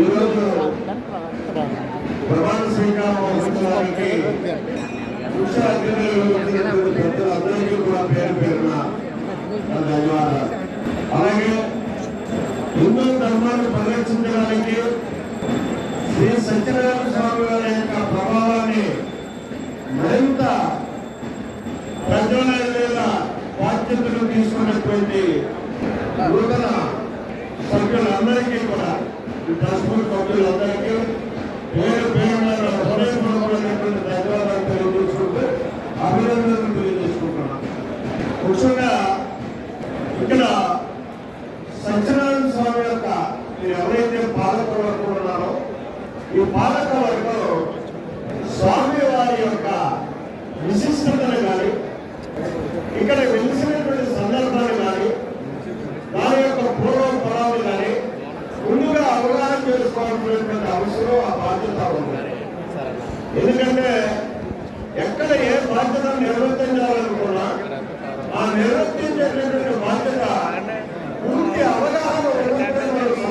ఈరోజు ప్రమాణ స్వీకారం వహించడానికి ముఖ్య అతిథులు వచ్చినటువంటి పెద్దలందరికీ కూడా పేరు పేరున ధన్యవాదాలు. అలాగే హిందూ ధర్మాన్ని పరిరక్షించడానికి శ్రీ సత్యనారాయణ స్వామి వారి యొక్క ప్రభావాన్ని మరింత ప్రజల మీద బాధ్యతలు తీసుకున్నటువంటి నూతన సభ్యులందరికీ కూడా ఈ ట్రస్ట్ సభ్యులందరికీ పేరు పేరున హృదయపూర్వకమైనటువంటి ధన్యవాదాలు తెలియజేసుకుంటూ అభినందనలు తెలియజేసుకుంటున్నాం. ముఖ్యంగా ఇక్కడ సత్యనారాయణ స్వామి యొక్క ఎవరైతే పాలక వర్గం ఉన్నారో ఈ పాలక వర్గం స్వామి వారి యొక్క విశిష్టతను కానీ ఇక్కడ వెలిసినటువంటి సందర్భాన్ని కానీ దాని యొక్క పూర్వపరాలు కానీ ముందుగా అవగాహన చేసుకోవాల్సినటువంటి అవసరం ఆ బాధ్యత ఉంది. ఎందుకంటే ఎక్కడ ఏ బాధ్యత నిర్వర్తించాలనుకున్నా ఆ నిర్వర్తించేటటువంటి బాధ్యత పూర్తి అవగాహన నిర్వర్తించగలుగుతాం.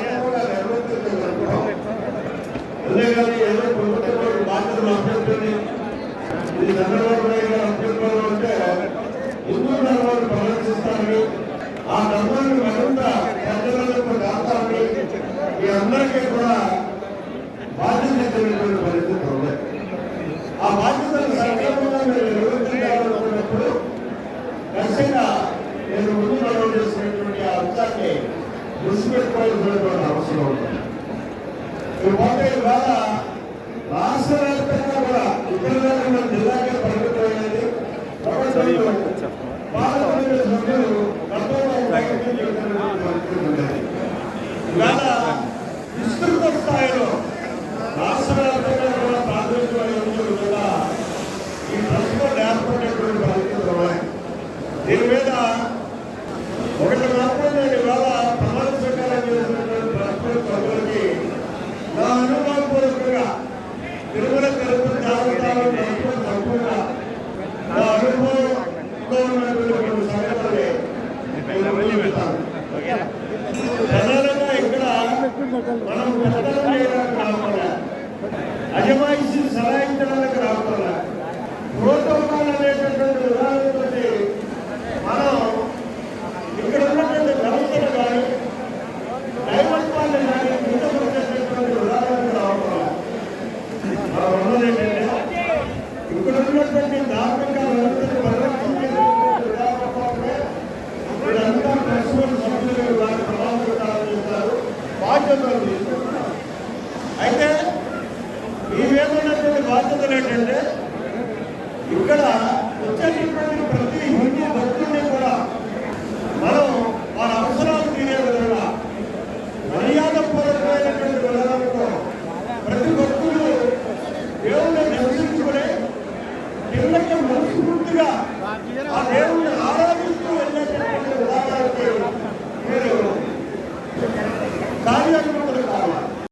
అంతేగాని ఏదో ప్రభుత్వం బాధ్యతలు అభ్యర్థులు ఇది చంద్రబాబు నాయుడు గారు అభ్యర్థులు అంటే హిందూ ధర్మాన్ని ప్రదర్శిస్తారని ఆ ధర్మాన్ని మరింత ప్రజలకు దాస్తారని ఈ అందరికీ కూడా బాధ్యత తెలియని పరిస్థితి ఉంది. ఆ బాధ్యతను సంకల్పంగా మీరు నిర్వర్తించాలనుకున్నప్పుడు ఖచ్చితంగా నేను ముందు నమోదు చేసినటువంటి ఆ అంశాన్ని దృష్టి పెట్టుకోవాల్సినటువంటి అవసరం ఉంటుంది. ఇకపోతే ఇవాళ రాష్ట్ర వ్యాప్తంగా కూడా ఇక్కడ మన జిల్లాకే పరిమితమైనది పార్లమెంటు సభ్యులు ఇవాళ విస్తృత స్థాయిలో రాష్ట్ర వ్యాప్తంగా కూడా ప్రాథమిక ఎన్నికలు కూడా ఈ ట్రస్ట్ ఏర్పడినటువంటి పరిస్థితులు ఉన్నాయి. దీని మీద ఒకటి మాత్రం నేను ఇవాళ ప్రమాణ స్వీకారం చేసినటువంటి ట్రస్ట్ సభ్యులకి నా అనుభవపూర్వకంగా తిరుమల తిరుపతి దేవస్థానం సంపూర్ణ నా అనుభవంలో ఉన్నటువంటి సంగతుల్ని ప్రధానంగా ఇక్కడ మనం ప్రకటన చేయడానికి రాకుండా అజమాయిషి సలాయించడానికి రాకుండా ప్రోటోకాల్ అనేటటువంటి విధానంతో మనం ఇక్కడ ఉన్నటువంటి వ్యవస్థలు కానీ దైవత్వాన్ని కానీ కిందపరిచేటటువంటి విధానానికి రాకుండా మనం ఉన్నది ఏంటంటే ఇక్కడ ఉన్నటువంటి ధార్మిక వ్యవస్థను పరిరక్షించేటటువంటి విధానం కోసమే ఇదంతా ప్రెసిడెంట్ సభ్యులు వారి ప్రభావితాలు చేస్తారు, బాధ్యతలు తీసుకుంటున్నారు. అయితే ఈ మీద ఉన్నటువంటి బాధ్యతలు ఏంటంటే ఇక్కడ